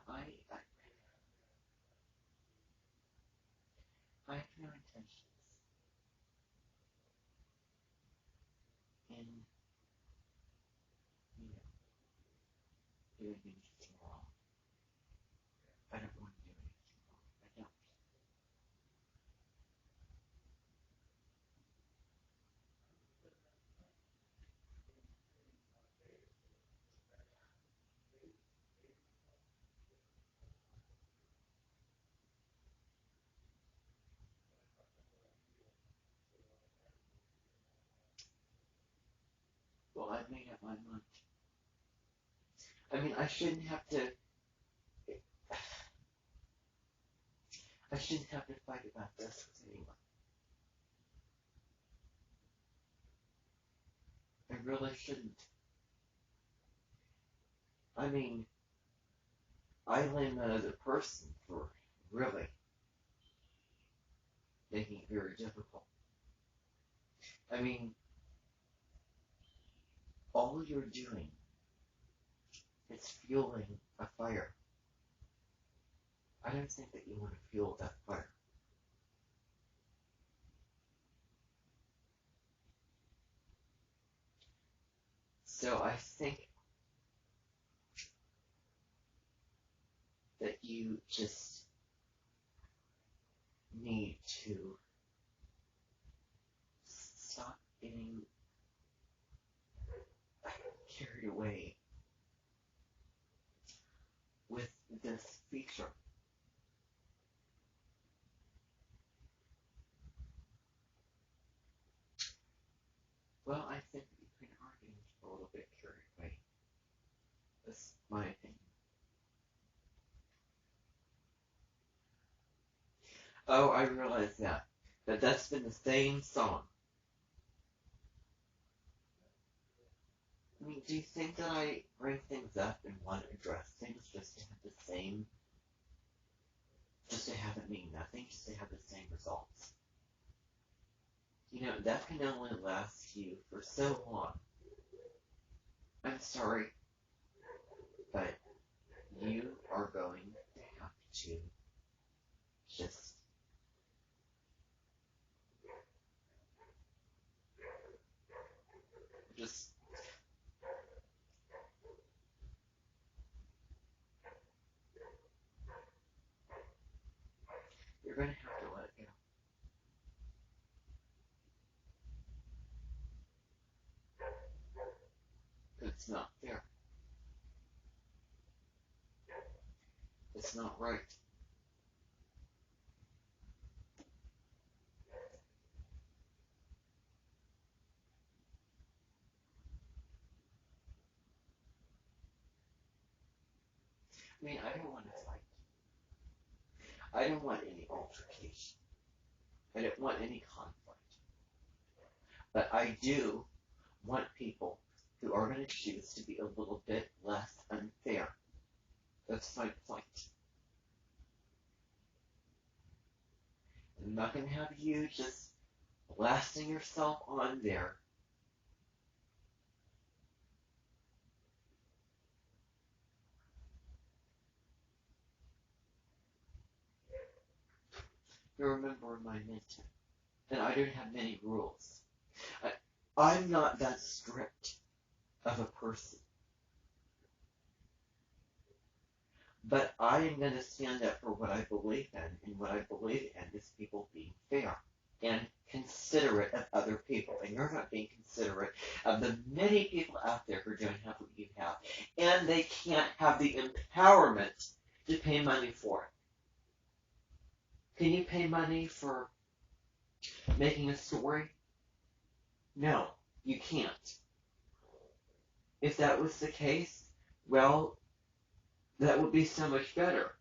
I have no intentions in, you know, doing anything wrong. I don't want to do anything wrong. I don't. Well, I've made up my mind. I mean, I shouldn't have to fight about this with anyone. I really shouldn't. I mean, I blame another person for really making it very difficult. I mean, all you're doing is fueling a fire. I don't think that you want to fuel that fire. So I think that you just need to stop getting carried away with this feature. Well, I think that you kind of are getting a little bit carried away. That's my opinion. Oh, I realize that. But that's been the same song. I mean, do you think that I bring things up and want to address things just to have the same, just to have it mean nothing, just to have the same results? You know, that can only last you for so long. I'm sorry, but you are going to have to just, just, you're going to have to let it go. It's not fair. It's not right. I mean, I don't want to fight. I don't want any altercation. I don't want any conflict. But I do want people who are going to choose to be a little bit less unfair. That's my point. I'm not going to have you just blasting yourself on there. You're a member of my mentor, and I don't have many rules. I, I'm not that strict of a person, but I am going to stand up for what I believe in, and what I believe in is people being fair and considerate of other people. And you're not being considerate of the many people out there who don't have what you have. And they can't have the empowerment to pay money for it. Can you pay money for making a story? No, you can't. If that was the case, well, that would be so much better.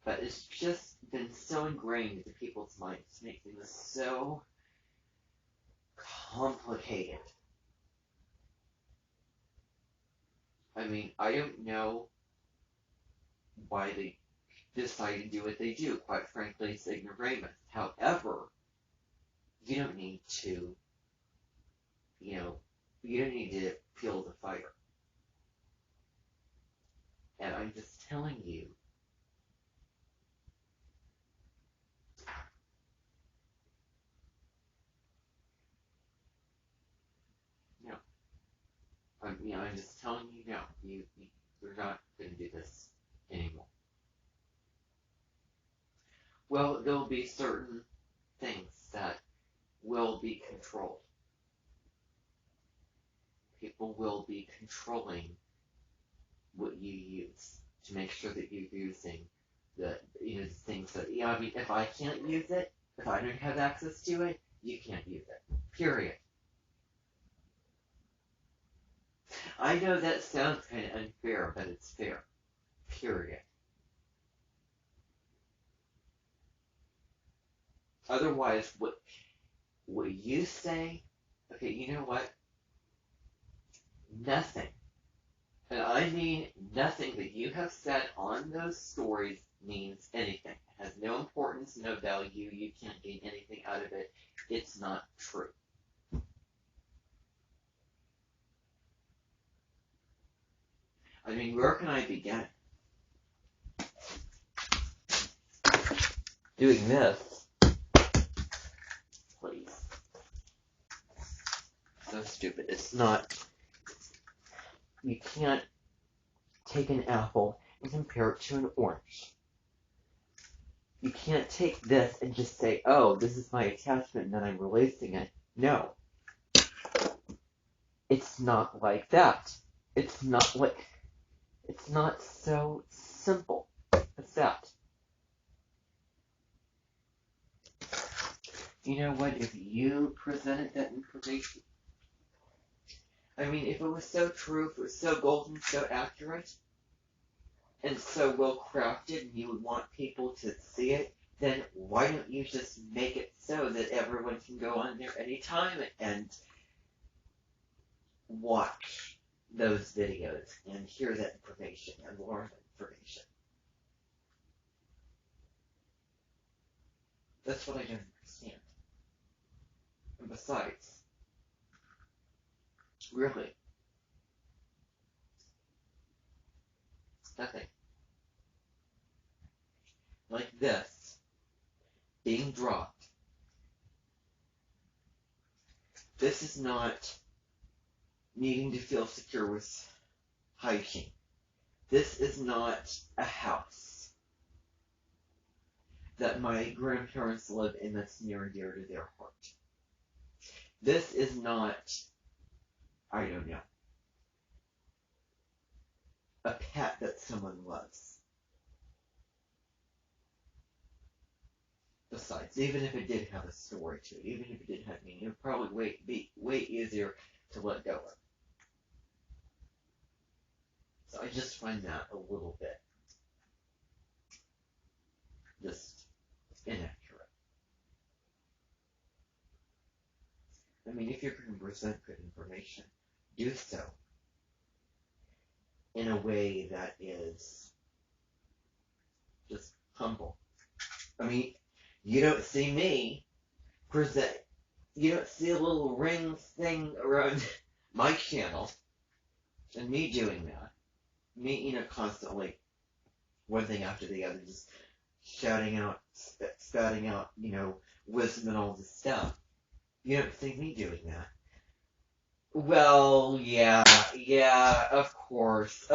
But it's just been so ingrained into people's minds, making this so complicated. I mean, I don't know why they decide to do what they do. Quite frankly, it's ignoramus. However, you don't need to, you know, you don't need to fuel the fire. And I'm just telling you. No. I'm just telling you no. You're not going to do this anymore. Well, there'll be certain things that will be controlled. People will be controlling what you use to make sure that you're using the things that if I can't use it, if I don't have access to it, you can't use it. Period. I know that sounds kind of unfair, but it's fair. Period. Otherwise, what you say, okay, you know what? Nothing. And I mean nothing that you have said on those stories means anything. It has no importance, no value. You can't gain anything out of it. It's not true. I mean, where can I begin? Doing this. Please. So stupid. It's not. You can't take an apple and compare it to an orange. You can't take this and just say, oh, this is my attachment and then I'm releasing it. No. It's not like that. It's not so simple as that. You know what? If you presented that information, I mean, if it was so true, if it was so golden, so accurate, and so well crafted, and you would want people to see it, then why don't you just make it so that everyone can go on there anytime and watch those videos and hear that information and learn that information? That's what I don't understand. And besides, really, nothing like this being dropped. This is not needing to feel secure with hygiene. This is not a house that my grandparents live in that's near and dear to their heart. This is not, I don't know, a pet that someone loves. Besides, even if it did have a story to it, even if it did have meaning, it would probably be way easier to let go of. So I just find that a little bit just inaccurate. I mean, if you're going to present good information, do so in a way that is just humble. I mean, you don't see me present, you don't see a little ring thing around my channel and me doing that. Me, constantly, one thing after the other, just shouting out, spouting out, wisdom and all this stuff. You don't see me doing that. Well, yeah, of course,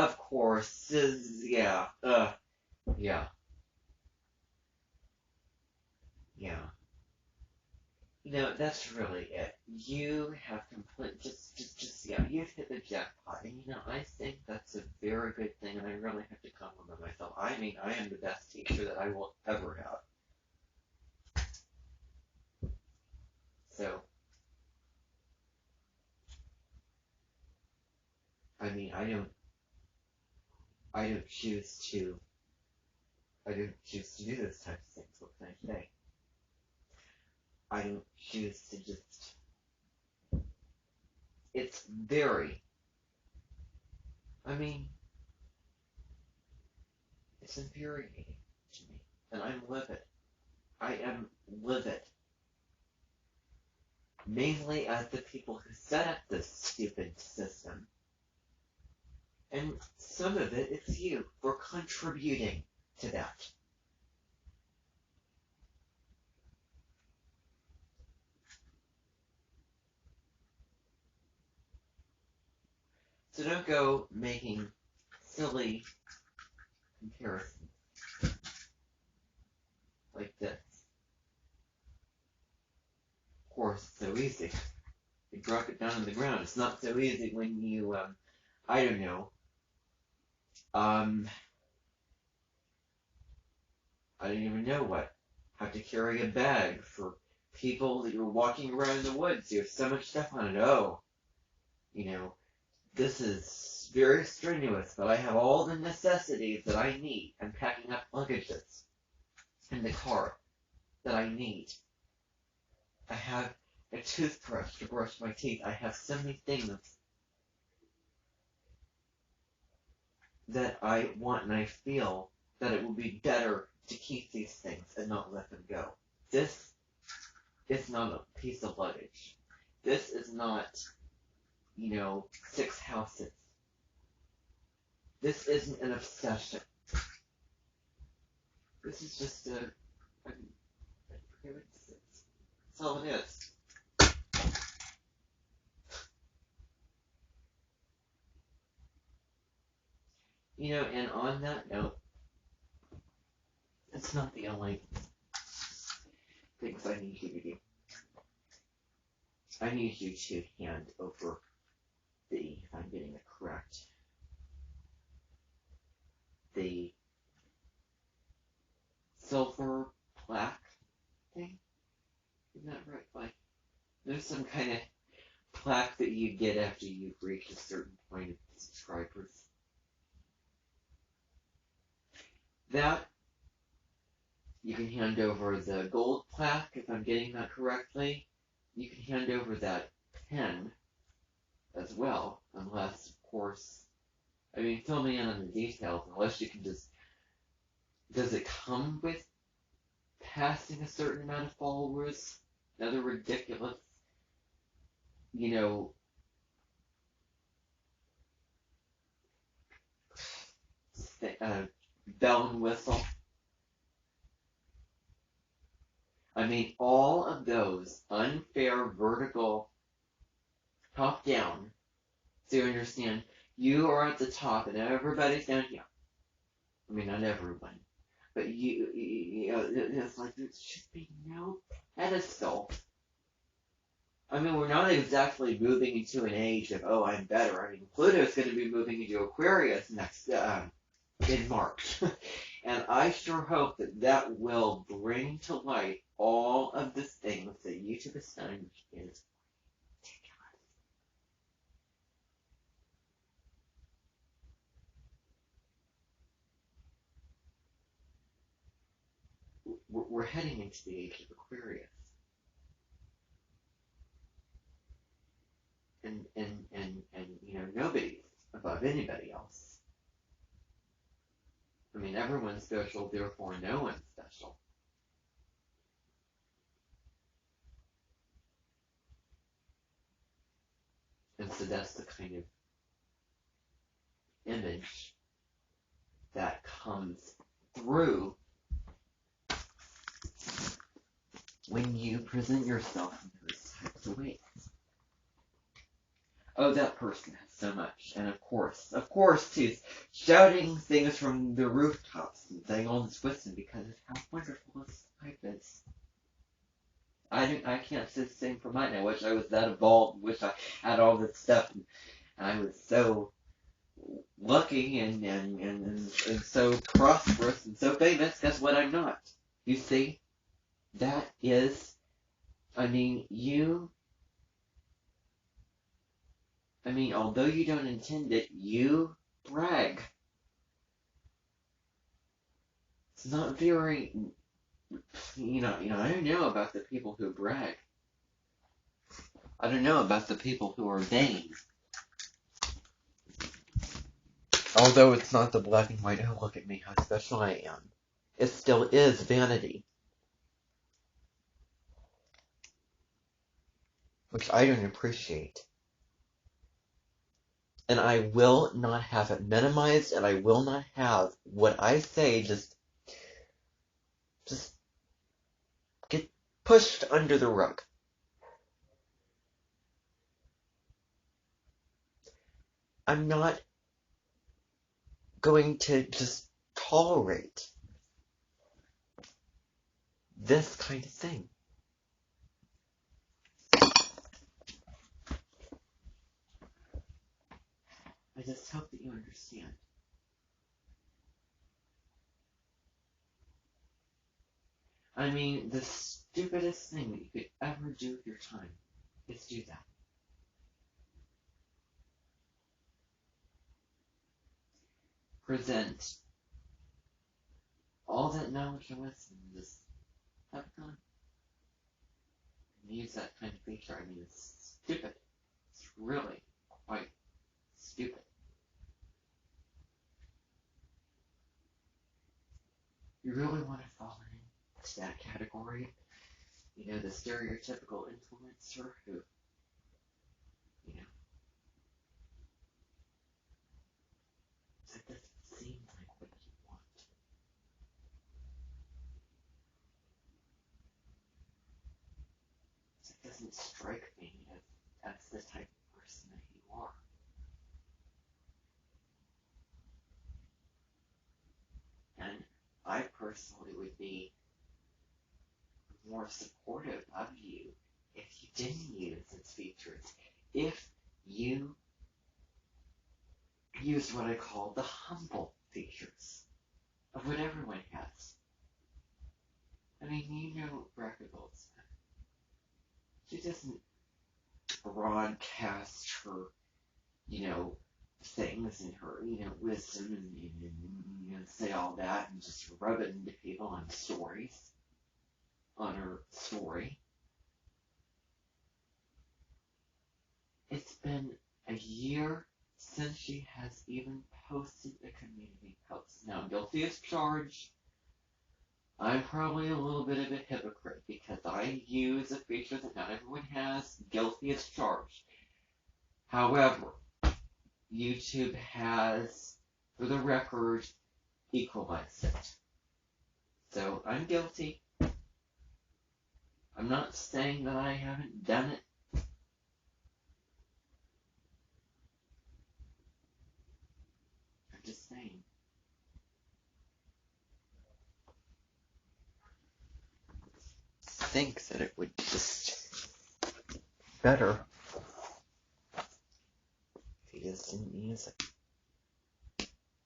yeah, yeah. That's really it. You have you've hit the jackpot. And, I think that's a very good thing, and I really have to compliment myself. I mean, I am the best teacher that I will ever have. So, I mean, I don't choose to do those types of things. What can I say? I don't choose to just. It's very. I mean, it's infuriating to me, and I'm livid. I am livid. Mainly at the people who set up this stupid system. And some of it, it's you for contributing to that. So don't go making silly comparisons like this. Of course, it's so easy. You drop it down on the ground. It's not so easy when you, I don't know, I don't even know what. Have to carry a bag for people that you're walking around in the woods. You have so much stuff on it. Oh, you know, this is very strenuous, but I have all the necessities that I need. I'm packing up luggages in the car that I need. I have a toothbrush to brush my teeth. I have so many things that I want, and I feel that it would be better to keep these things and not let them go. This is not a piece of luggage. This is not, 6 houses. This isn't an obsession. This is just a that's all it is. And on that note, it's not the only things I need you to do. I need you to hand over if I'm getting it correct, the silver plaque thing. Isn't that right? Like, there's some kind of plaque that you get after you've reached a certain point of subscribers. That, you can hand over the gold plaque, if I'm getting that correctly. You can hand over that pen as well, unless, of course, fill me in on the details, unless you can just, does it come with passing a certain amount of followers? Another ridiculous, bell and whistle. All of those unfair vertical top down, so you understand, you are at the top and everybody's down here. Not everyone, but it's like there should be no pedestal. We're not exactly moving into an age of, oh, I'm better. Pluto's going to be moving into Aquarius next, in March. And I sure hope that will bring to light all of the things that YouTube has done is ridiculous. We're heading into the age of Aquarius. And nobody's above anybody else. Everyone's special, therefore no one's special. And so that's the kind of image that comes through when you present yourself in those types of ways. Oh, that person has so much. And of course, he's shouting things from the rooftops and saying all this wisdom because of how wonderful this life is. I can't say the same for mine. I wish I was that evolved. Wish I had all this stuff. And I was so lucky and so prosperous and so famous. Guess what? I'm not. You see? That is, although you don't intend it, you brag. It's not very, I don't know about the people who brag. I don't know about the people who are vain. Although it's not the black and white, oh, look at me, how special I am. It still is vanity. Which I don't appreciate. And I will not have it minimized, and I will not have what I say just get pushed under the rug. I'm not going to just tolerate this kind of thing. I just hope that you understand. I mean, the stupidest thing that you could ever do with your time is do that. Present all that knowledge and wisdom and just have fun. And use that kind of feature. I mean, it's stupid. It's really quite stupid. You really want to fall into that category? You know, the stereotypical influencer who, you know, that doesn't seem like what you want. That doesn't strike me as the type of person that you are. And I personally would be more supportive of you if you didn't use its features. If you use what I call the humble features of what everyone has. I mean, you know Rebecca Goldsmith. She doesn't broadcast her, you know, things and her, you know, wisdom and say all that and just rub it into people on stories, on her story. It's been a year since she has even posted a community post. Now, guilty as charged. I'm probably a little bit of a hypocrite because I use a feature that not everyone has. Guilty as charged. However, YouTube has, for the record, equalized it. So I'm guilty. I'm not saying that I haven't done it. I'm just saying. Think that it would just better if you just didn't use it.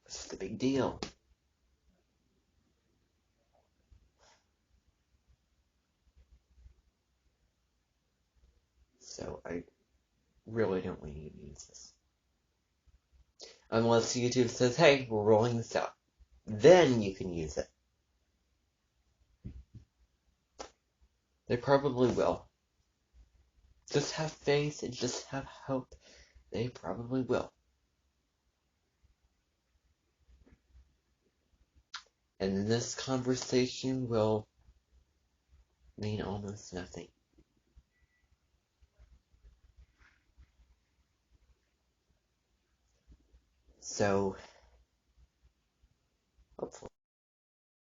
What's the big deal? So I really don't want you to use this. Unless YouTube says, hey, we're rolling this out. Then you can use it. They probably will. Just have faith and just have hope. They probably will. And this conversation will mean almost nothing. So, hopefully.